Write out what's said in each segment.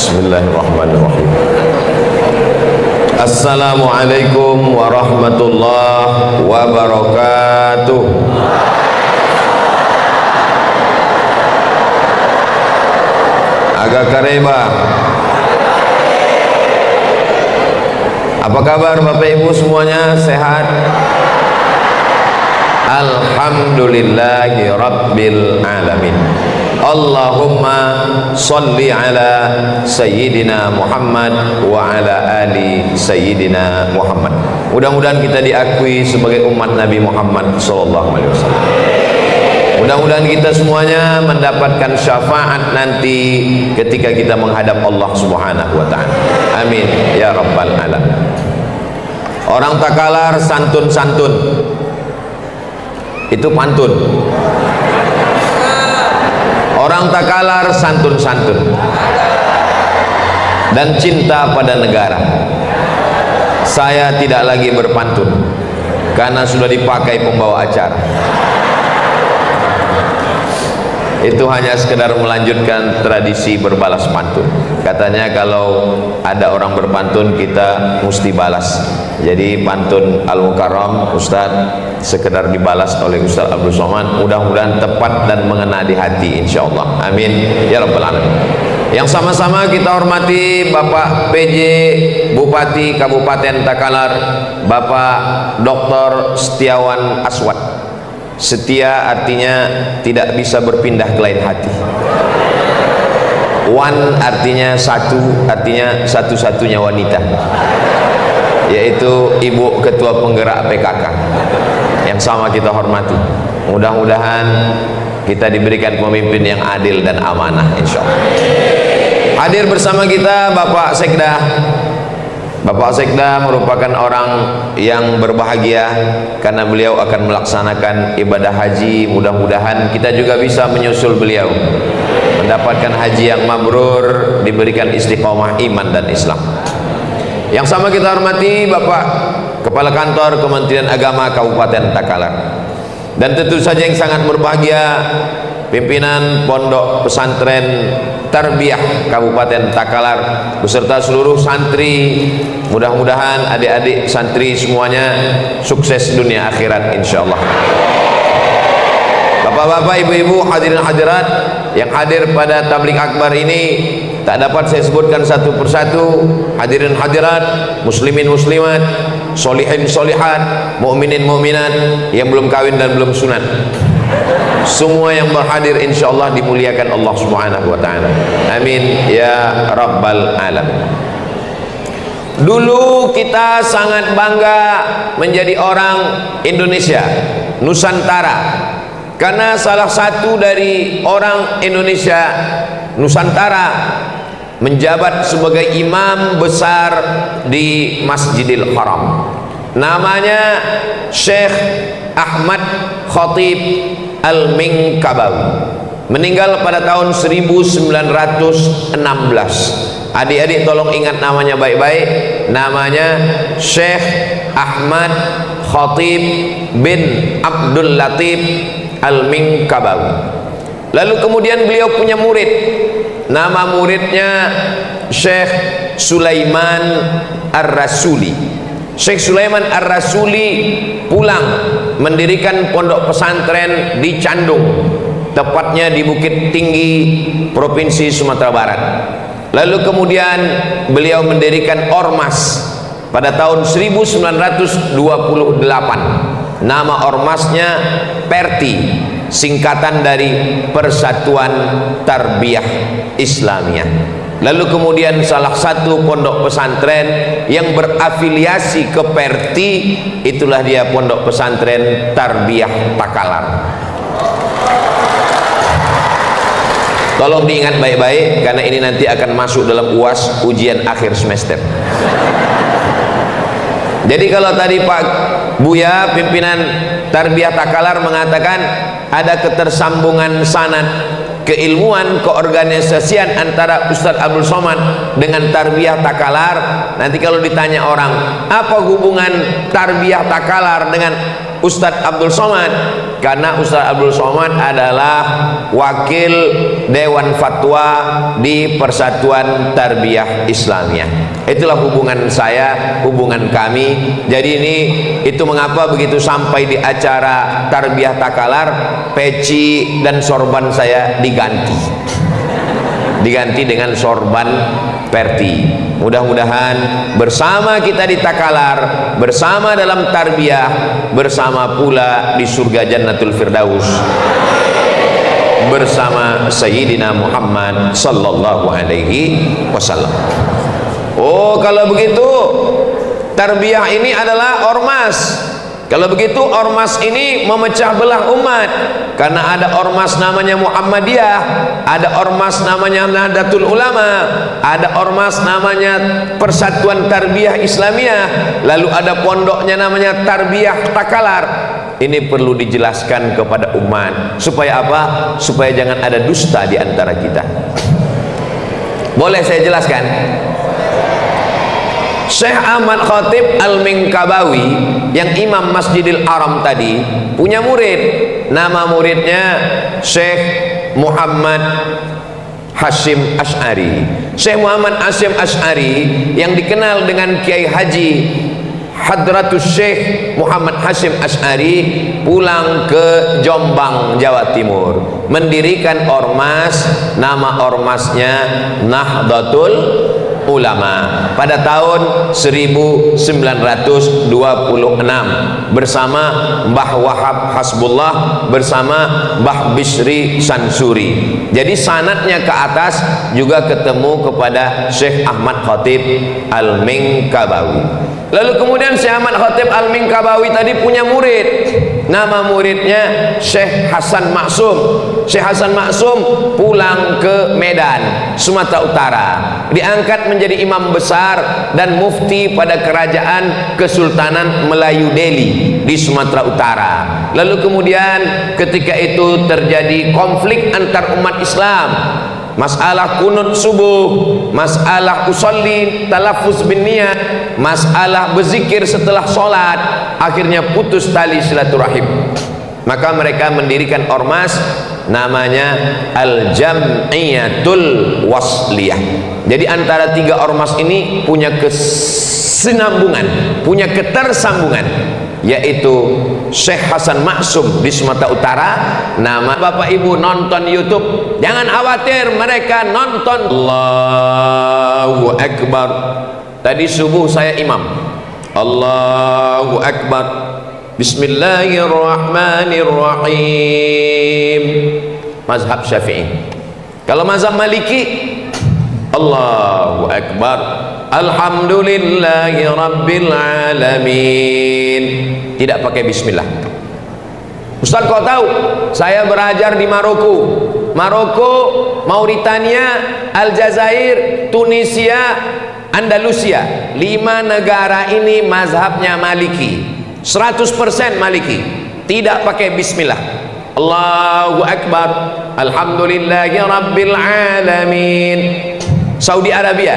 Bismillahirrahmanirrahim. Assalamualaikum warahmatullahi wabarakatuh. Agak kareba. Apa kabar Bapak Ibu semuanya, sehat? Alhamdulillahi Rabbil Alamin. Allahumma salli ala Sayyidina Muhammad wa ala ali Sayyidina Muhammad. Mudah-mudahan kita diakui sebagai umat Nabi Muhammad sallallahu alaihi wasallam. Mudah-mudahan kita semuanya mendapatkan syafaat nanti ketika kita menghadap Allah Subhanahu wa taala. Amin ya rabbal alamin. Orang Takalar santun-santun. Itu pantun. Orang Takalar santun-santun dan cinta pada negara. Saya tidak lagi berpantun karena sudah dipakai pembawa acara. Itu hanya sekedar melanjutkan tradisi berbalas pantun. Katanya kalau ada orang berpantun kita mesti balas. Jadi pantun Al-Mukarram Ustaz sekedar dibalas oleh Ustaz Abdul Somad, mudah-mudahan tepat dan mengena di hati insyaallah. Amin ya rabbal alamin. Yang sama-sama kita hormati Bapak PJ Bupati Kabupaten Takalar, Bapak Dr. Setiawan Aswad. Setia artinya tidak bisa berpindah ke lain hati. Wan artinya satu, artinya satu-satunya wanita, yaitu Ibu Ketua Penggerak PKK yang sama kita hormati. Mudah-mudahan kita diberikan pemimpin yang adil dan amanah insyaallah. Hadir bersama kita Bapak Sekda. Bapak Sekda merupakan orang yang berbahagia karena beliau akan melaksanakan ibadah haji. Mudah-mudahan kita juga bisa menyusul beliau, mendapatkan haji yang mabrur, diberikan istiqomah iman dan Islam. Yang sama kita hormati Bapak Kepala Kantor Kementerian Agama Kabupaten Takalar. Dan tentu saja yang sangat berbahagia pimpinan Pondok Pesantren Tarbiyah Kabupaten Takalar beserta seluruh santri. Mudah-mudahan adik-adik santri semuanya sukses dunia akhirat insyaallah. Bapak-bapak, ibu-ibu, hadirin hadirat yang hadir pada tabligh akbar ini, tak dapat saya sebutkan satu persatu. Hadirin hadirat, muslimin muslimat, solihin solihat, mukminin mukminat yang belum kawin dan belum sunat, semua yang berhadir insyaallah dimuliakan Allah Subhanahu wa taala. Amin ya rabbal alamin. Dulu kita sangat bangga menjadi orang Indonesia, Nusantara, karena salah satu dari orang Indonesia Nusantara menjabat sebagai imam besar di Masjidil Haram. Namanya Syekh Ahmad Khatib Al-Minkabawi, meninggal pada tahun 1916. Adik-adik tolong ingat namanya baik-baik. Namanya Syekh Ahmad Khatib bin Abdul Latif Al-Minkabawi. Lalu kemudian beliau punya murid. Nama muridnya Syekh Sulaiman Ar-Rasuli. Syekh Sulaiman Ar-Rasuli pulang mendirikan pondok pesantren di Candung, tepatnya di Bukit Tinggi, Provinsi Sumatera Barat. Lalu kemudian beliau mendirikan ormas pada tahun 1928. Nama ormasnya Perti, singkatan dari Persatuan Tarbiyah Islamiyah. Lalu kemudian salah satu pondok pesantren yang berafiliasi ke Perti, itulah dia pondok pesantren Tarbiyah Takalar. Tolong diingat baik-baik karena ini nanti akan masuk dalam UAS, ujian akhir semester. Jadi kalau tadi Pak Buya pimpinan Tarbiyah Takalar mengatakan ada ketersambungan sanad keilmuan keorganisasian antara Ustadz Abdul Somad dengan Tarbiyah Takalar, nanti kalau ditanya orang apa hubungan Tarbiyah Takalar dengan Ustadz Abdul Somad, karena Ustaz Abdul Somad adalah wakil Dewan Fatwa di Persatuan Tarbiyah Islamiyah. Itulah hubungan saya, hubungan kami. Jadi itu mengapa begitu sampai di acara Tarbiyah Takalar, peci dan sorban saya diganti dengan sorban Perti. Mudah-mudahan bersama kita di Takalar, bersama dalam tarbiyah, bersama pula di surga Jannatul Firdaus bersama Sayyidina Muhammad sallallahu alaihi wasallam. Oh, kalau begitu tarbiyah ini adalah ormas. Kalau begitu ormas ini memecah belah umat, karena ada ormas namanya Muhammadiyah, ada ormas namanya Nahdlatul Ulama, ada ormas namanya Persatuan Tarbiyah Islamiyah, lalu ada pondoknya namanya Tarbiyah Takalar. Ini perlu dijelaskan kepada umat supaya apa? Supaya jangan ada dusta di antara kita. Boleh saya jelaskan? Syekh Ahmad Khatib Al-Minkabawi yang imam Masjidil Haram tadi punya murid, nama muridnya Syekh Muhammad Hashim Ash'ari. Syekh Muhammad Hashim Ash'ari yang dikenal dengan Kiai Haji Hadratus Syekh Muhammad Hashim Ash'ari pulang ke Jombang, Jawa Timur, mendirikan ormas, nama ormasnya Nahdlatul Ulama pada tahun 1926 bersama Mbah Wahab Hasbullah bersama Mbah Bisri Sansuri. Jadi sanadnya ke atas juga ketemu kepada Syekh Ahmad Khatib Al-Minkabawi. Lalu kemudian Syekh Ahmad Khatib Al-Minkabawi tadi punya murid, nama muridnya Syekh Hasan Maksum. Syekh Hasan Maksum pulang ke Medan, Sumatera Utara, diangkat menjadi imam besar dan mufti pada kerajaan Kesultanan Melayu Delhi di Sumatera Utara. Lalu kemudian ketika itu terjadi konflik antar umat Islam, masalah kunut subuh, masalah usolli talaffuz bin niyat, masalah berzikir setelah sholat, akhirnya putus tali silaturahim. Maka mereka mendirikan ormas namanya Al-Jam'iyatul Wasliyah. Jadi antara tiga ormas ini punya kesinambungan, punya ketersambungan, yaitu Syekh Hasan Maksum di Sumatera Utara. Nama Bapak Ibu nonton YouTube, jangan khawatir, mereka nonton. Allahu Akbar. Tadi subuh saya imam, Allahu Akbar, Bismillahirrahmanirrahim. Mazhab Syafi'i. Kalau mazhab Maliki, Allahu Akbar, Alhamdulillahi Rabbil Alamin. Tidak pakai bismillah. Ustaz, kau tahu saya belajar di Maroko, Mauritania, Aljazair, Tunisia, Andalusia. 5 negara ini mazhabnya Maliki, 100% Maliki, tidak pakai bismillah. Allahu Akbar, Alhamdulillahi Rabbil Alamin. Saudi Arabia,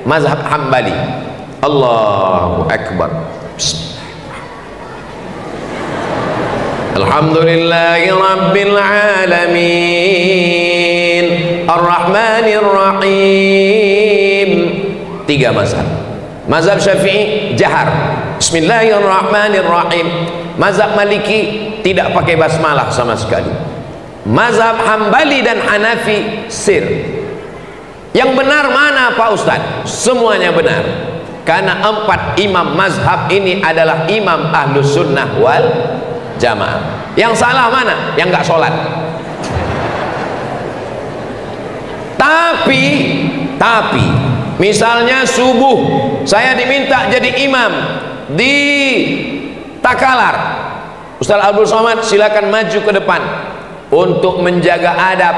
mazhab Hambali, Allahu Akbar, Alhamdulillahi Rabbil Alamin, Ar-Rahmanir Rahim. 3 mazhab. Mazhab Syafi'i jahar, Bismillahirrahmanirrahim. Mazhab Maliki tidak pakai basmalah sama sekali. Mazhab Hambali dan Hanafi sir. Yang benar mana Pak Ustadz? Semuanya benar, karena 4 imam mazhab ini adalah imam Ahlus Sunnah wal Jamaah. Yang salah mana? Yang nggak sholat. Tapi misalnya subuh saya diminta jadi imam di Takalar, Ustaz Abdul Somad silakan maju ke depan untuk menjaga adab,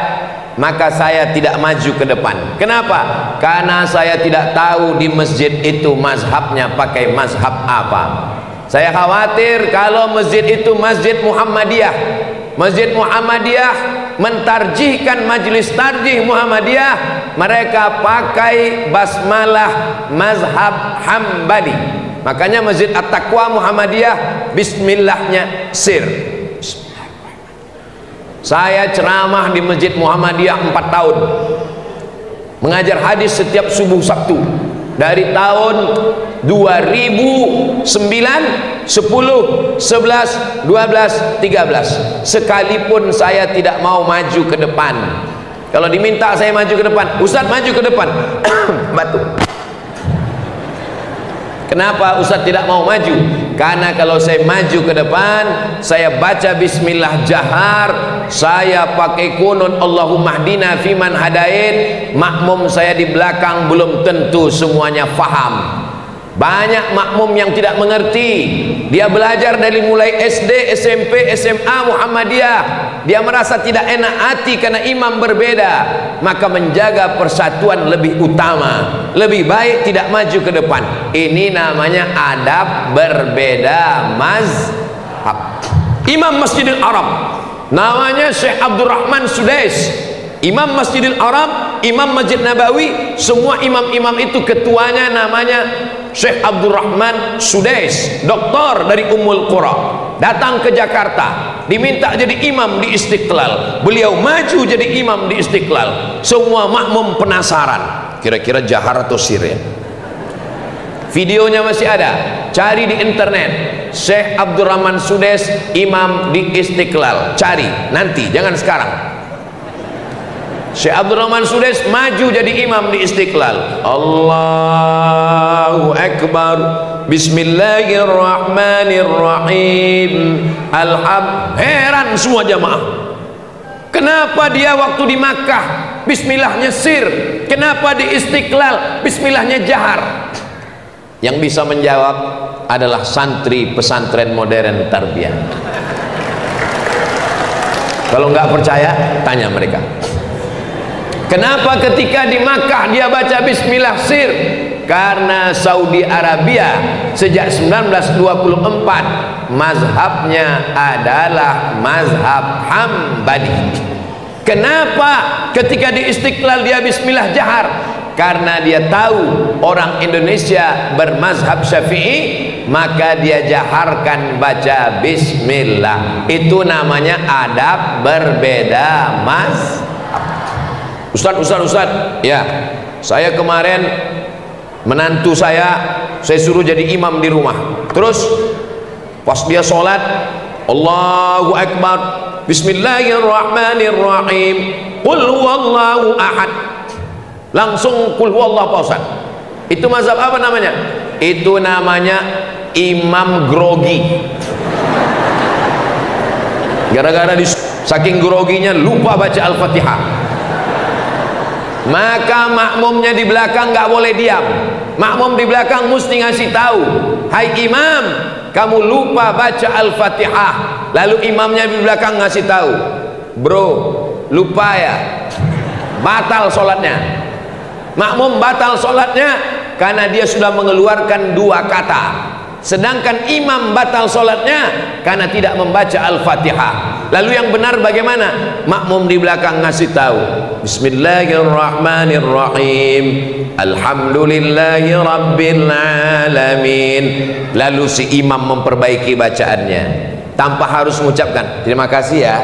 maka saya tidak maju ke depan. Kenapa? Karena saya tidak tahu di masjid itu mazhabnya pakai mazhab apa. Saya khawatir kalau masjid itu Masjid Muhammadiyah, Masjid Muhammadiyah mentarjihkan majelis tarjih Muhammadiyah, mereka pakai basmalah mazhab Hambali. Makanya Masjid At-Taqwa Muhammadiyah bismillahnya sir. Saya ceramah di Masjid Muhammadiyah 4 tahun, mengajar hadis setiap subuh Sabtu dari tahun 2009, 10, 11, 12, 13. Sekalipun saya tidak mau maju ke depan. Kalau diminta saya maju ke depan, Ustaz maju ke depan, batuk. Kenapa Ustaz tidak mau maju? Karena kalau saya maju ke depan, saya baca bismillah jahar, saya pakai kunut Allahumma hdina fiman hadait, makmum saya di belakang belum tentu semuanya faham. Banyak makmum yang tidak mengerti. Dia belajar dari mulai SD, SMP, SMA, Muhammadiyah. Dia merasa tidak enak hati karena imam berbeda. Maka menjaga persatuan lebih utama. Lebih baik tidak maju ke depan. Ini namanya adab berbeda mazhab. Imam Masjidil Haram namanya Syekh Abdurrahman Sudais. Imam Masjidil Haram, Imam Masjid Nabawi, semua imam-imam itu ketuanya namanya Syekh Abdurrahman Sudais, doktor dari Ummul Qura. Datang ke Jakarta, diminta jadi imam di Istiqlal. Beliau maju jadi imam di Istiqlal. Semua makmum penasaran, kira-kira jahar atau sir ya? Videonya masih ada, cari di internet. Syekh Abdurrahman Sudais, imam di Istiqlal. Cari nanti, jangan sekarang. Syekh Abdurrahman Sudais maju jadi imam di Istiqlal. Allahu Akbar, Bismillahirrahmanirrahim, Heran semua jamaah. Kenapa dia waktu di Makkah bismillahnya sir, kenapa di Istiqlal bismillahnya jahar? Yang bisa menjawab adalah santri pesantren modern Tarbiyah. Kalau nggak percaya, tanya mereka. Kenapa ketika di Makkah dia baca bismillah sir? Karena Saudi Arabia sejak 1924 mazhabnya adalah mazhab Hambali. Kenapa ketika di Istiqlal dia bismillah jahar? Karena dia tahu orang Indonesia bermazhab Syafi'i, maka dia jaharkan baca bismillah. Itu namanya adab berbeda mazhab. Ustaz, ya, saya kemarin menantu saya suruh jadi imam di rumah. Terus pas dia sholat, Allahu Akbar, Bismillahirrahmanirrahim, Qul huwallahu ahad. Langsung Qul huwallahu, Pak Ustaz. Itu mazhab apa namanya? Itu namanya imam grogi. Gara-gara saking groginya lupa baca Al-Fatihah. Maka makmumnya di belakang nggak boleh diam. Makmum di belakang mesti ngasih tahu, hai imam, kamu lupa baca Al-Fatihah. Lalu imamnya di belakang ngasih tahu, bro, lupa ya, batal sholatnya. Makmum batal sholatnya karena dia sudah mengeluarkan 2 kata. Sedangkan imam batal sholatnya karena tidak membaca Al-Fatihah. Lalu yang benar bagaimana? Makmum di belakang ngasih tahu, Bismillahirrahmanirrahim, Alhamdulillahi Rabbil Alamin. Lalu si imam memperbaiki bacaannya tanpa harus mengucapkan terima kasih ya.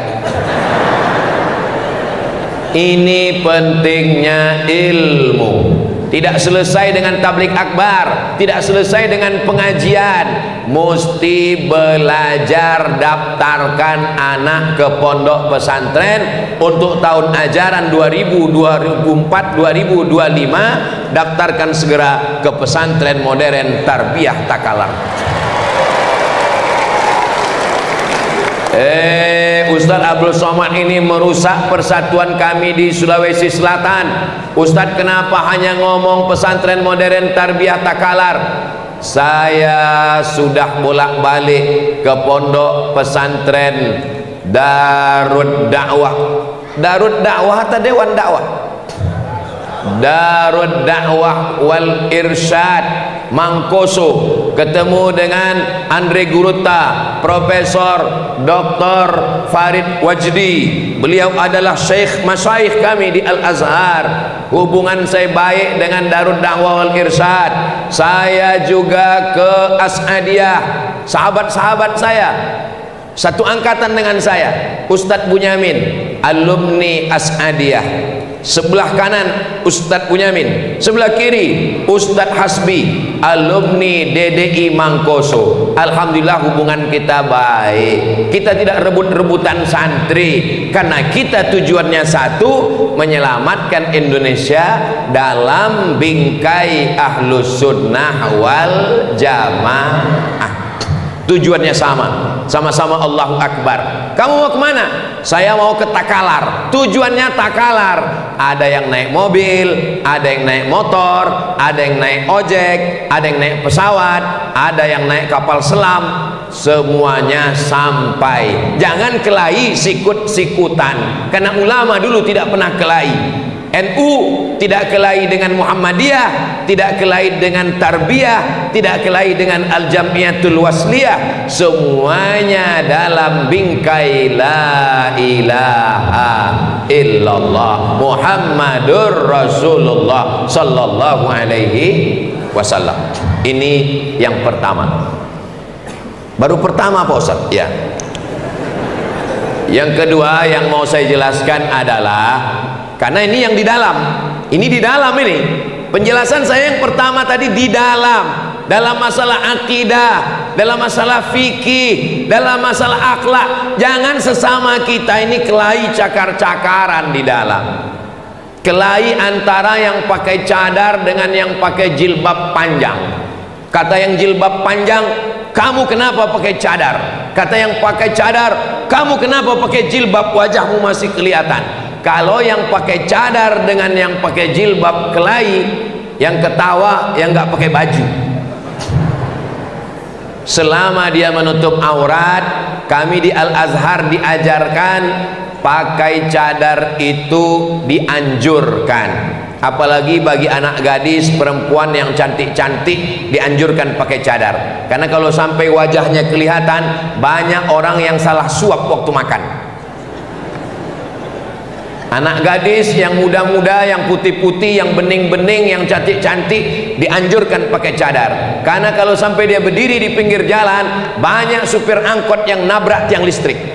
Ini pentingnya ilmu. Tidak selesai dengan tablik akbar, tidak selesai dengan pengajian, mesti belajar. Daftarkan anak ke pondok pesantren untuk tahun ajaran 2024 2025. Daftarkan segera ke pesantren modern Tarbiyah Takalar. Ustadz Abdul Somad ini merusak persatuan kami di Sulawesi Selatan. Ustadz kenapa hanya ngomong pesantren modern Tarbiyah Takalar? Saya sudah bolak-balik ke pondok pesantren Darud Dakwah. Darud Dakwah atau Dewan Dakwah? Darud Dakwah wal Irsyad Mangkoso, ketemu dengan Andre Guruta, Profesor Dr. Farid Wajdi. Beliau adalah syekh masyaikh kami di Al-Azhar. Hubungan saya baik dengan Darud Dakwah wal Irsyad. Saya juga ke As'adiyah, sahabat-sahabat saya. satu angkatan dengan saya, Ustadz Bunyamin, alumni As'adiyah. Sebelah kanan Ustadz Bunyamin, sebelah kiri Ustadz Hasbi, alumni DDI Mangkoso. Alhamdulillah hubungan kita baik. Kita tidak rebut-rebutan santri, karena kita tujuannya satu, menyelamatkan Indonesia dalam bingkai Ahlus Sunnah wal Jamaah. Tujuannya sama-sama Allahu Akbar. Kamu mau kemana? Saya mau ke Takalar. Tujuannya Takalar. Ada yang naik mobil, ada yang naik motor, ada yang naik ojek, ada yang naik pesawat, ada yang naik kapal selam. Semuanya sampai. Jangan kelahi sikut-sikutan, karena ulama dulu tidak pernah kelahi. NU tidak kelahi dengan Muhammadiyah, tidak kelahi dengan Tarbiyah, tidak kelahi dengan Al-Jamiyatul Wasliyah. Semuanya dalam bingkai la ilaha illallah Muhammadur Rasulullah sallallahu alaihi wasallam. Ini yang pertama. Baru pertama Pak Ustaz, ya. Yang kedua yang mau saya jelaskan adalah, karena ini yang di dalam, ini penjelasan saya yang pertama tadi di dalam masalah akidah, dalam masalah fikih, dalam masalah akhlak. Jangan sesama kita ini kelahi cakar-cakaran di dalam. Kelahi antara yang pakai cadar dengan yang pakai jilbab panjang. Kata yang jilbab panjang, kamu kenapa pakai cadar? Kata yang pakai cadar, kamu kenapa pakai jilbab, wajahmu masih kelihatan. Kalau yang pakai cadar dengan yang pakai jilbab kelahi, yang ketawa yang nggak pakai baju. Selama dia menutup aurat, kami di Al-Azhar diajarkan pakai cadar itu dianjurkan. Apalagi bagi anak gadis perempuan yang cantik-cantik dianjurkan pakai cadar. Karena kalau sampai wajahnya kelihatan, banyak orang yang salah suap waktu makan. Anak gadis yang muda-muda, yang putih-putih, yang bening-bening, yang cantik-cantik dianjurkan pakai cadar. Karena kalau sampai dia berdiri di pinggir jalan, banyak supir angkot yang nabrak tiang listrik.